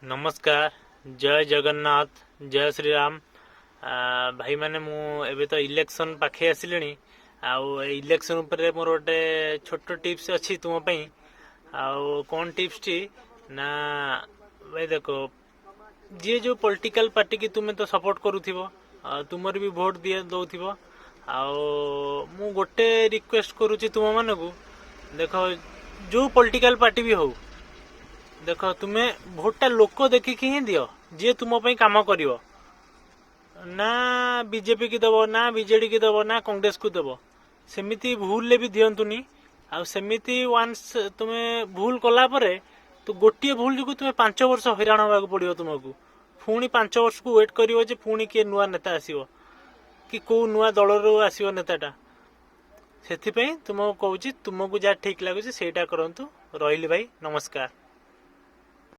नमस्कार। जय जगन्नाथ। जय श्री राम। भाई मैंने मु एबे तो इलेक्शन पाखे आसिले आउ इलेक्शन उपरे मोर गोटे छोट टिप्स अच्छी तुम पई। आउ कौन टिप्स टी ना भाई देखो, जी जो पॉलिटिकल पार्टी की तुम्हें तो सपोर्ट करूथिबो, तुमर भी वोट दिए दउथिबो। आउ मु गोटे रिक्वेस्ट करूची तुम मानकू, देखो जो पॉलिटिकल पार्टी भी हो, देख तुम्हें भोटा लोक देखिकी ही दियो जी तुम काम कर। ना बीजेपी की दब ना बीजेडी की दब ना कांग्रेस को दब, सेमिति भूल भी दिंतुनि। आमती वान्स तुम्हें भूल कला तो गोटे भूल जो तुम्हें 5 वर्ष हैरान होगा पड़ो तुमको। पुणी 5 वर्ष को वेट कर पुणी किए नुआ नेता आसो कि कौ नुआ दल रू आसो नेताटा। से तुमको कहूँ तुमको जहाँ ठीक लगुच से करूँ। रही भाई, नमस्कार।